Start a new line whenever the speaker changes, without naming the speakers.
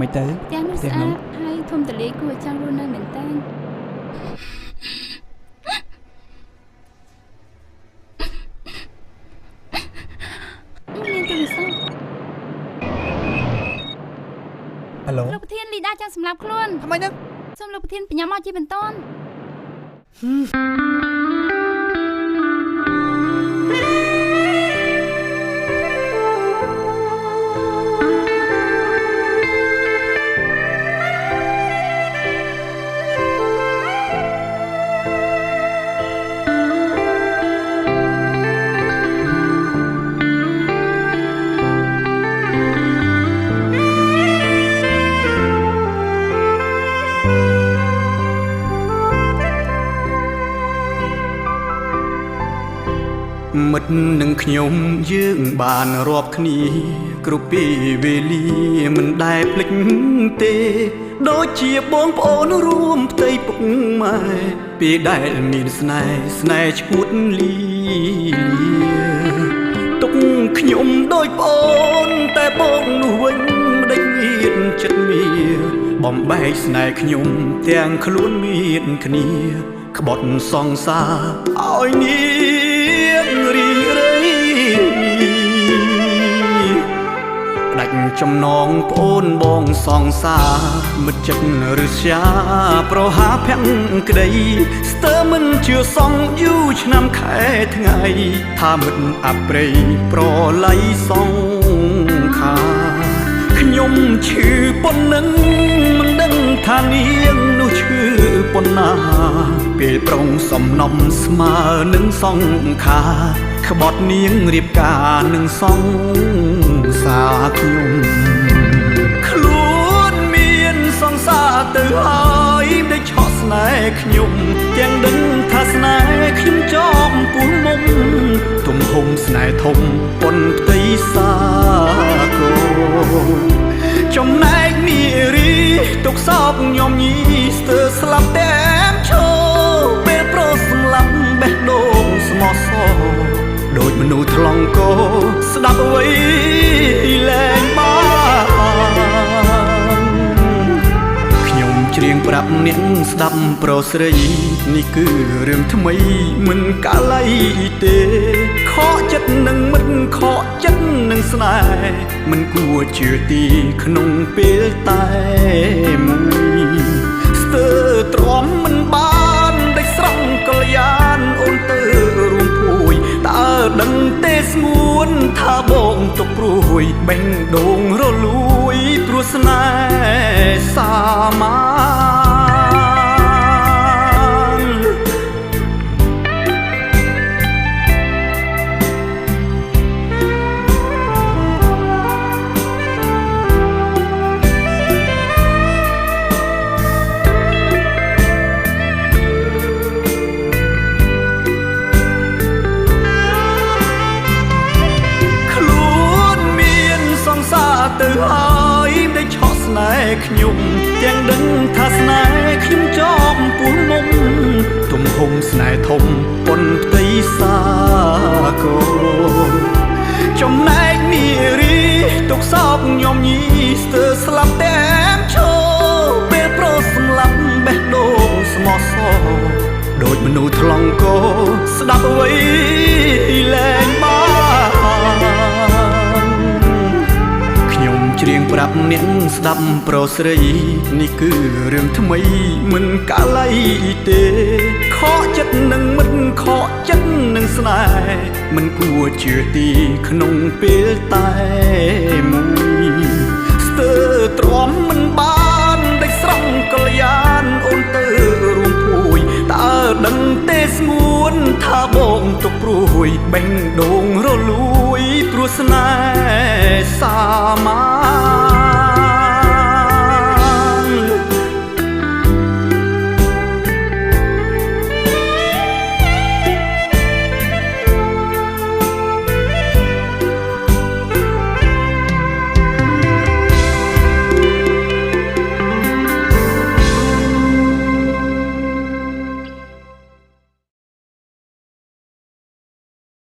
មិនទៅ
ទាំងនោះស្អាតហើយធំតលេគួរចង់រស់នៅមែនតើមានទូរស័ព្ទ
ហៅឡូ
លោកប្រធានលីដាចង់សម្លាប់ខ្លួន
ថ្មីហ្នឹង
សូមលោកប្រធានបញ្ញាមកជាបន្ត
មិត្តនឹងខ្ញុំយើងបានរាប់គ្នាគ្រប់ពេលវេលាមិនដែលភ្លេចទេដូចជាបងប្អូនរួមផ្ទៃពុកម៉ែពេលដែលមានស្នេហ៍ឈួតលីទុកខ្ញុំដូចប្អូនតែបងនោះវិញមិនដេញមានចិត្តមៀបំបែកស្នេហ៍ខ្ញុំទាំងខ្លួនមានគ្នាក្បត់សងសារឲ្យនាងរីរៃដាច់ចំណងប្អូនបងសងសារមិត្តចិត្តឬស្យាប្រហាភក្តីស្ទើរមិនជឿសងយូរឆ្នាំខែថ្ងៃថាមិត្តអប្រ័យប្រឡ័យសងខាខ្ញុំឈឺប៉ុណ្ណឹងមិនដឹងថានាងនោះឈឺប៉ុណ្ណាពេលប្រុងសំណំស្មើនឹងសងខាក្បត់នាងរៀបការនឹងសងសាខ្ញុំខ្លួនមានសងសាទៅហើយได้ឆក់ស្នេហ៍ខ្ញុំទាំងដឹងថាស្នេហ៍ខ្ញុំចំពោះមុំទំហំស្នេហ៍ធំប៉ុនផ្ទៃសាគោចំណែកនារីទុកសោកញោមញីស្ទើរស្លាប់តែឈោពេលប្រុសសម្លាប់បេះដូងស្មោះសរដូចមនុស្សថ្លង់កោស្ដាប់អ្វីលែងបានខ្ញុំច្រៀងប្រាប់អ្នកស្ដាប់ប្រុសស្រីនេះគឺរឿងថ្មីមិនកាល័យទេខកចិត្តនឹងមិនខកចិត្តនឹងស្នេហ៍មិនគួរជឿទីក្នុងពេលតែមួយស្ទើរទ្រាំមិនបានដាច់ស្រង់កល្យានអូនទៅរួមពួយតើដឹងទេស្ងួនថាបងទុកព្រួយបេះដូងរលួយព្រោះស្នេហ៍សាមាទៅហើយได้ឆក់ស្នេហ៍ខ្ញុំទាំងដឹងថាស្នេហ៍ខ្ញុំចំពោះមុំទំហំស្នេហ៍ធំប៉ុនផ្ទៃសាគោចំណែកនារីទុកសោកញោមញីស្ទើរស្លាប់តែឈោពេលប្រុសសម្លាប់បេះដូងស្មោះសរដូចមនុស្សថ្លង់កោស្ដាប់អ្វីលែងបានច្រៀងប្រាប់អ្នកស្ដាប់ប្រុសស្រីនេះគឺរឿងថ្មីមិនកាល័យទេខកចិត្តនឹងមិនខកចិត្តនឹងស្នេហ៍មិនគួរជឿទីក្នុងពេលតែមួយស្ទើរទ្រាំមិនបានដាច់ស្រង់កល្យានអូនទៅរួមពួយតើដឹងទេស្ងួនថាបងទុកព្រួយបេះដូងរលួយព្រោះស្នេហ៍សាមា